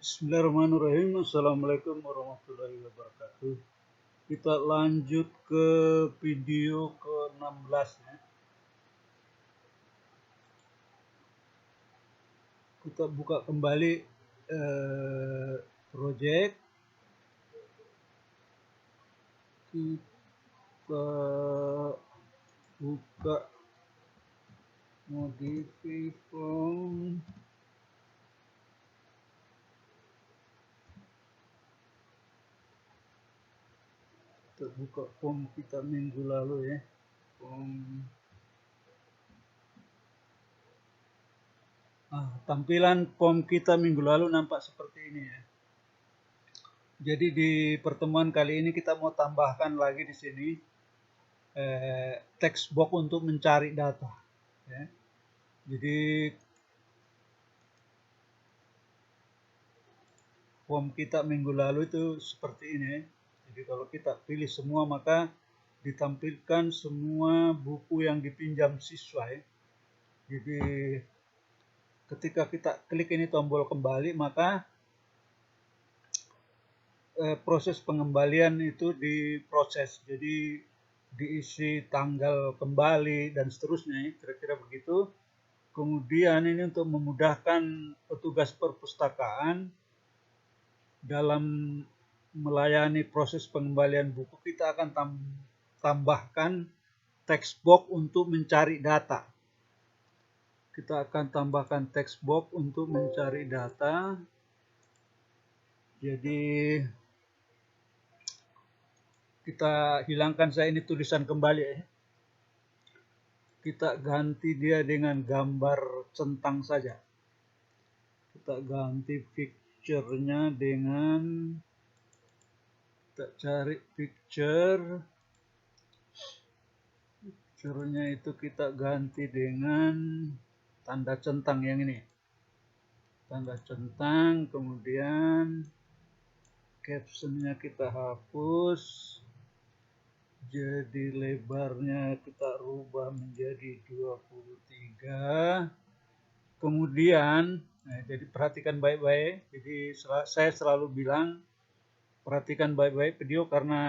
Bismillahirrahmanirrahim. Assalamualaikum warahmatullahi wabarakatuh. Kita lanjut ke video ke-16 ya. Kita buka kembali project. Kita buka modify form. Kita buka form kita minggu lalu ya. Tampilan form kita minggu lalu nampak seperti ini ya. Jadi di pertemuan kali ini kita mau tambahkan lagi di sini text box untuk mencari data. Ya. Jadi form kita minggu lalu itu seperti ini. Jadi kalau kita pilih semua maka ditampilkan semua buku yang dipinjam siswa ya. Jadi ketika kita klik ini tombol kembali maka proses pengembalian itu diproses. Jadi diisi tanggal kembali dan seterusnya, kira-kira begitu. Kemudian ini untuk memudahkan petugas perpustakaan dalam melayani proses pengembalian buku, kita akan tambahkan text box untuk mencari data. Kita akan tambahkan text box untuk mencari data. Jadi kita hilangkan saya ini tulisan kembali ya. Kita ganti dia dengan gambar centang saja. Kita ganti picture-nya dengan, kita cari picture-nya itu kita ganti dengan tanda centang yang ini. Tanda centang, kemudian caption-nya kita hapus. Jadi lebarnya kita rubah menjadi 23. Kemudian, jadi perhatikan baik-baik. Jadi saya selalu bilang perhatikan baik-baik video karena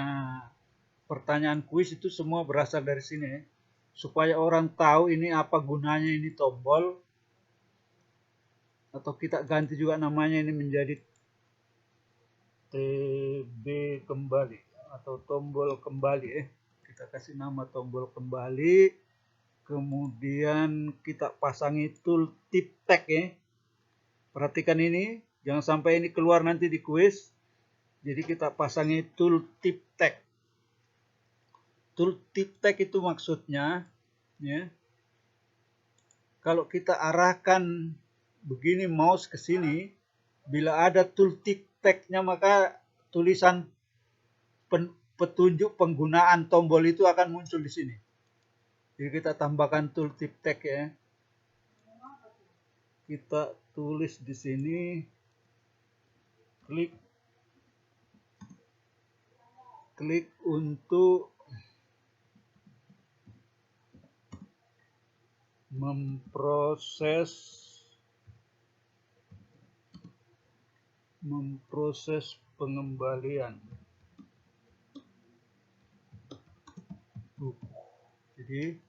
pertanyaan kuis itu semua berasal dari sini. Supaya orang tahu ini apa gunanya ini tombol. Atau kita ganti juga namanya ini menjadi TB kembali atau tombol kembali kita kasih nama tombol kembali, kemudian kita pasangi tooltip tag perhatikan ini jangan sampai ini keluar nanti di kuis. Jadi kita pasangi tooltip tag. Tooltip tag itu maksudnya ya, kalau kita arahkan begini mouse ke sini, bila ada tooltip tag-nya maka tulisan petunjuk penggunaan tombol itu akan muncul di sini. Jadi kita tambahkan tooltip tag ya. Kita tulis di sini, klik untuk memproses pengembalian buku. Jadi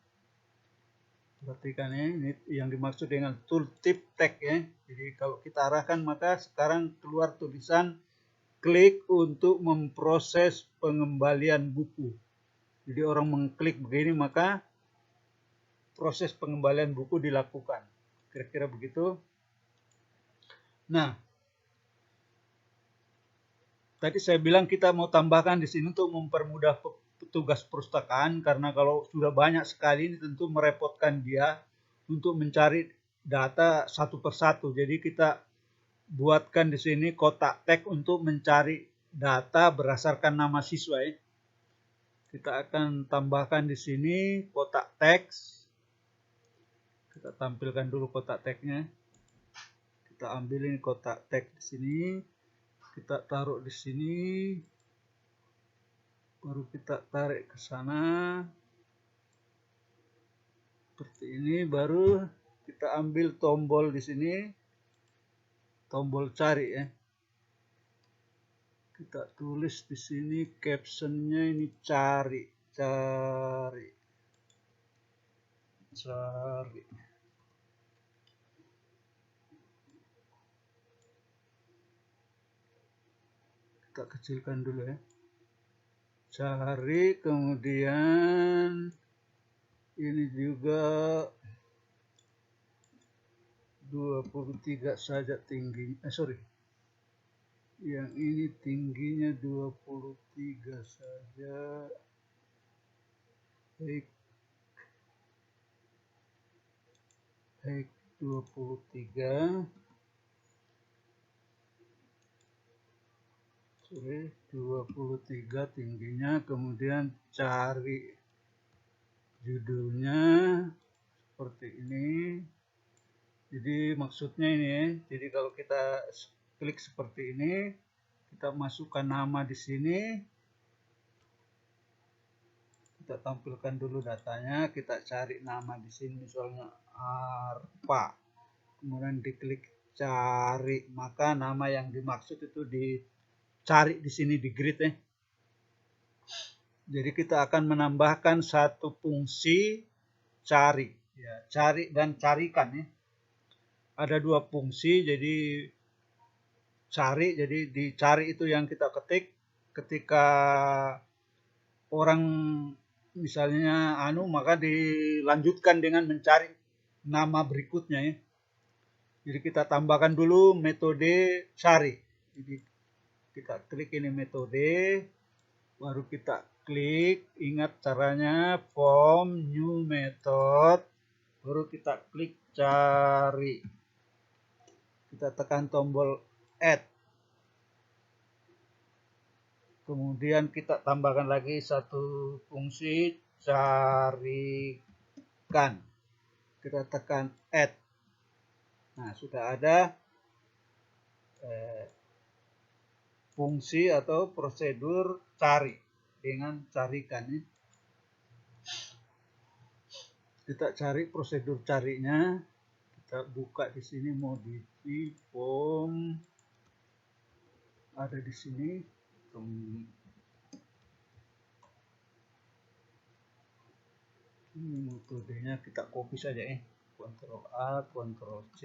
perhatikan ya, ini yang dimaksud dengan tooltip tag ya. Jadi kalau kita arahkan maka sekarang keluar tulisan klik untuk memproses pengembalian buku. Jadi orang mengklik begini maka proses pengembalian buku dilakukan. Kira-kira begitu. Nah, tadi saya bilang kita mau tambahkan di sini untuk mempermudah petugas perpustakaan karena kalau sudah banyak sekali ini tentu merepotkan dia untuk mencari data satu persatu. Jadi kita buatkan di sini kotak tag untuk mencari data berdasarkan nama siswa ya. Kita akan tambahkan di sini kotak teks. Kita tampilkan dulu kotak tagnya. Kita ambil ini kotak tag di sini. Kita taruh di sini. Baru kita tarik ke sana. Seperti ini. Baru kita ambil tombol di sini. Tombol cari ya. Kita tulis di sini captionnya ini cari. Kita kecilkan dulu ya. Cari, kemudian ini juga 23 saja tingginya. Yang ini tingginya 23 saja. Baik 23. 23 tingginya, kemudian cari judulnya seperti ini. Jadi maksudnya ini ya, jadi kalau kita klik seperti ini, kita masukkan nama di sini, kita tampilkan dulu datanya, kita cari nama di sini, misalnya ARPA, kemudian diklik cari, maka nama yang dimaksud itu dicari di sini di grid ya. Jadi kita akan menambahkan satu fungsi cari, ya, cari dan carikan ya. Ada dua fungsi, jadi cari, jadi dicari itu yang kita ketik ketika orang misalnya maka dilanjutkan dengan mencari nama berikutnya ya. Jadi kita tambahkan dulu metode cari. Jadi kita klik ini metode, baru kita klik, ingat caranya form new method, baru kita klik cari. Kita tekan tombol add. Kemudian kita tambahkan lagi satu fungsi carikan. Kita tekan add. Nah, sudah ada fungsi atau prosedur cari dengan carikan. Kita cari prosedur carinya. Kita buka di sini modify form, ada di sini. Ini metodenya kita copy saja ya. Ctrl A, Ctrl C.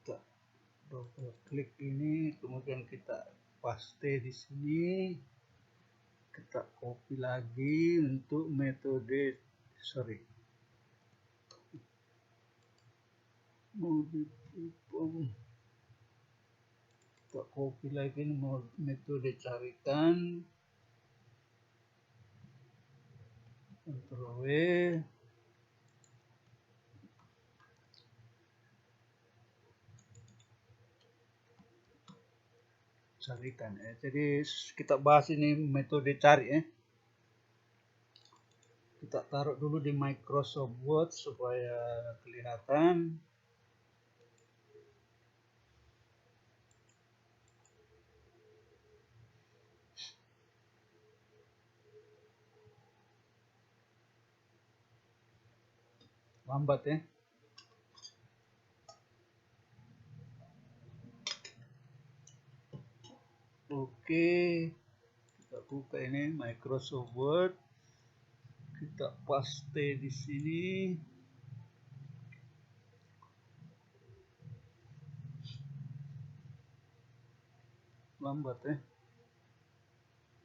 Kita double klik ini, kemudian kita paste di sini. Kita copy lagi untuk metode kita copy lagi metode carikan, Ctrl W, carikan ya. Jadi kita bahas ini metode cari ya. Kita taruh dulu di Microsoft Word supaya kelihatan. Lambat ya. Oke, kita buka ini Microsoft Word. Kita paste di sini. Lambat ya.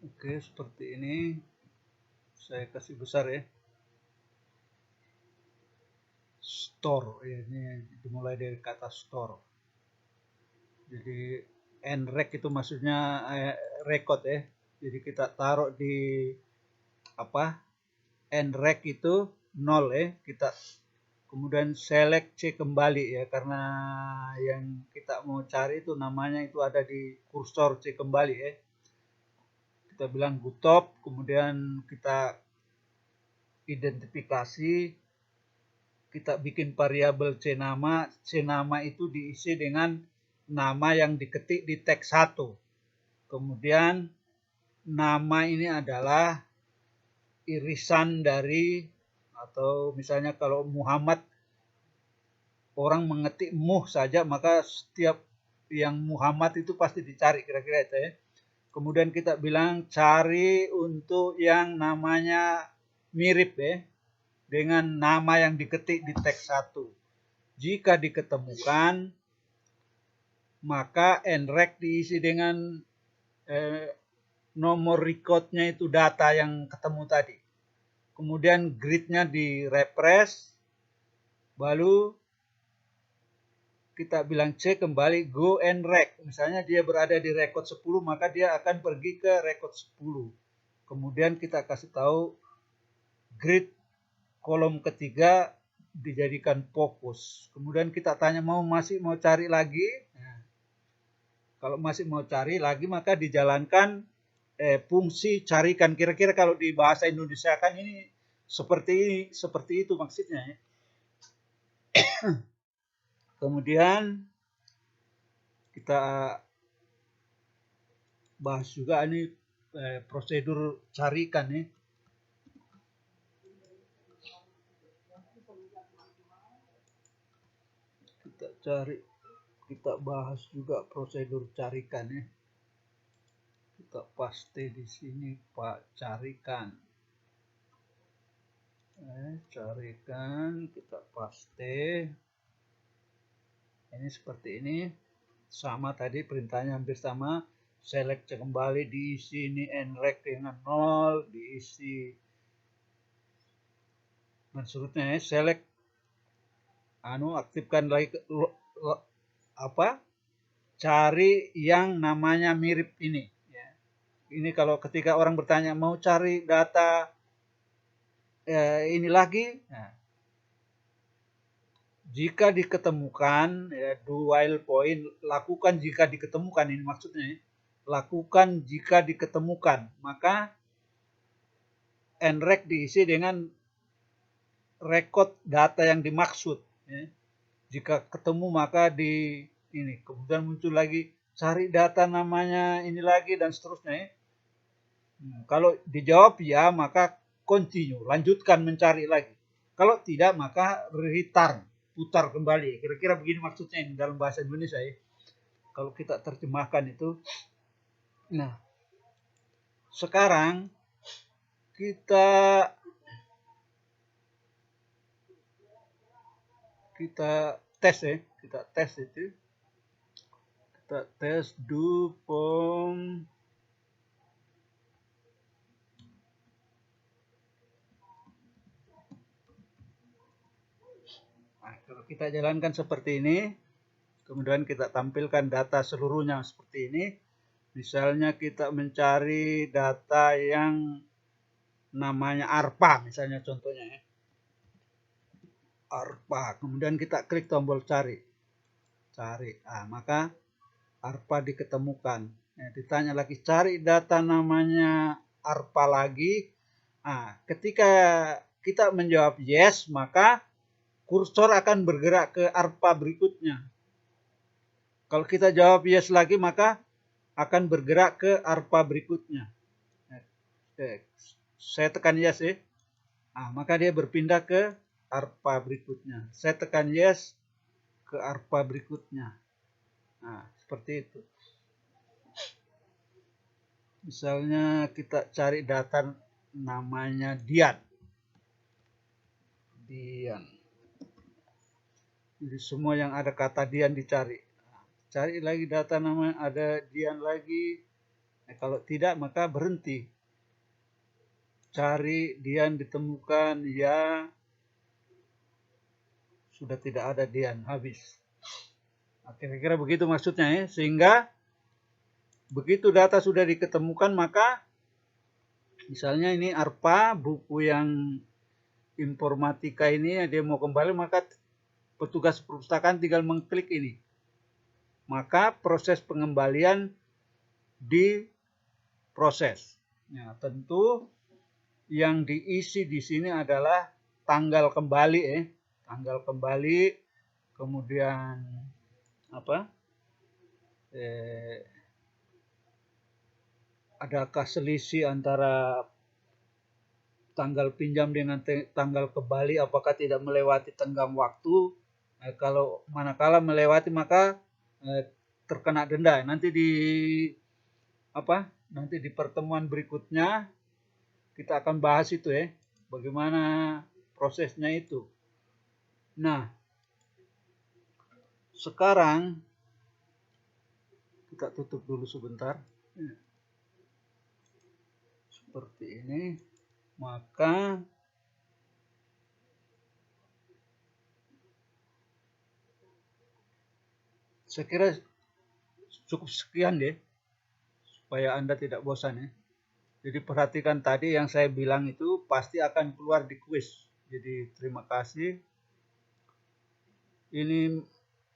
Oke, seperti ini. Saya kasih besar ya. Store, ini dimulai dari kata store. Jadi nrec itu maksudnya record ya. Jadi kita taruh di nrec itu 0 ya. Kita kemudian select C kembali ya, karena yang kita mau cari itu namanya itu ada di kursor C kembali ya. Kita bilang gutop, kemudian kita identifikasi, kita bikin variabel C nama itu diisi dengan nama yang diketik di teks 1. Kemudian nama ini adalah irisan dari, atau misalnya kalau Muhammad orang mengetik Muh saja, maka setiap yang Muhammad itu pasti dicari, kira-kira itu ya. Kemudian kita bilang cari untuk yang namanya mirip ya, dengan nama yang diketik di teks 1. Jika diketemukan, maka nrec diisi dengan nomor recordnya itu data yang ketemu tadi. Kemudian gridnya direfresh, lalu kita bilang cek kembali go and rec. Misalnya dia berada di record 10, maka dia akan pergi ke record 10. Kemudian kita kasih tahu grid kolom ketiga dijadikan fokus. Kemudian kita tanya masih mau cari lagi. Nah, kalau masih mau cari lagi maka dijalankan fungsi carikan. Kira-kira kalau di bahasa Indonesia kan ini seperti itu maksudnya ya. Kemudian kita bahas juga ini prosedur carikan ya. Kita bahas juga prosedur carikan ya. Kita paste di sini Pak, carikan. Carikan, kita paste. Ini seperti ini. Sama tadi perintahnya hampir sama. Select kembali, diisi ini nrec dengan 0, diisi. Dan seterusnya ya, select aktifkan lagi cari yang namanya mirip ini ya. Ini kalau ketika orang bertanya mau cari data ini lagi, nah, jika diketemukan ya, do while point, lakukan jika diketemukan, ini maksudnya ya. Lakukan jika diketemukan, maka nrec diisi dengan record data yang dimaksud ya. Jika ketemu maka di ini, kemudian muncul lagi cari data namanya ini lagi dan seterusnya ya. Kalau dijawab ya maka continue, lanjutkan mencari lagi. Kalau tidak maka return, putar kembali. Kira-kira begini maksudnya ini dalam bahasa Indonesia ya. Kalau kita terjemahkan itu. Nah, sekarang kita tes ya, kita tes itu. Kita tes do form kalau kita jalankan seperti ini, kemudian kita tampilkan data seluruhnya seperti ini. Misalnya kita mencari data yang namanya ARPA, misalnya contohnya ya. ARPA, kemudian kita klik tombol cari. Maka ARPA diketemukan. Ditanya lagi, cari data namanya ARPA lagi. Ketika kita menjawab yes, maka kursor akan bergerak ke ARPA berikutnya. Kalau kita jawab yes lagi, maka akan bergerak ke ARPA berikutnya. Saya tekan yes ya. Maka dia berpindah ke ARPA berikutnya. Saya tekan yes ke ARPA berikutnya. Seperti itu. Misalnya kita cari data namanya Dian. Jadi semua yang ada kata Dian dicari. Cari lagi data namanya ada Dian lagi. Kalau tidak maka berhenti. Cari Dian ditemukan ya. Sudah tidak ada Dian, habis. Kira-kira begitu maksudnya ya. Sehingga begitu data sudah diketemukan maka misalnya ini ARPA, buku yang informatika ini dia mau kembali, maka petugas perpustakaan tinggal mengklik ini. Maka proses pengembalian diproses. Tentu yang diisi di sini adalah tanggal kembali tanggal kembali, kemudian adakah selisih antara tanggal pinjam dengan tanggal kembali, apakah tidak melewati tenggang waktu, Kalau manakala melewati maka terkena denda. Nanti di pertemuan berikutnya kita akan bahas itu ya, bagaimana prosesnya itu. Nah, sekarang kita tutup dulu sebentar. Seperti ini. Maka saya kira cukup sekian deh, supaya Anda tidak bosan ya. Jadi perhatikan tadi yang saya bilang itu pasti akan keluar di kuis. Jadi terima kasih. Ini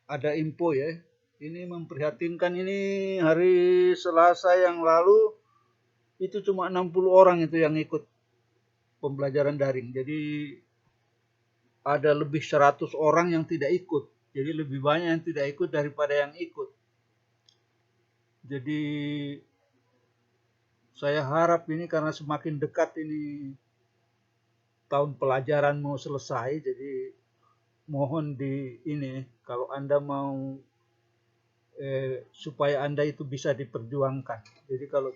ada info ya. Ini memprihatinkan, ini hari Selasa yang lalu itu cuma 60 orang itu yang ikut pembelajaran daring. Jadi ada lebih 100 orang yang tidak ikut. Jadi lebih banyak yang tidak ikut daripada yang ikut. Jadi saya harap ini karena semakin dekat ini tahun pelajaran mau selesai, jadi mohon di ini kalau Anda mau supaya Anda itu bisa diperjuangkan. Jadi kalau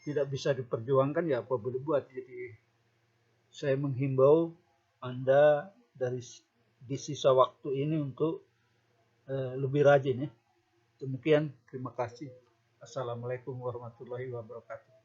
tidak bisa diperjuangkan ya apa boleh buat. Jadi saya menghimbau Anda di sisa waktu ini untuk lebih rajin ya. Demikian, terima kasih. Assalamualaikum warahmatullahi wabarakatuh.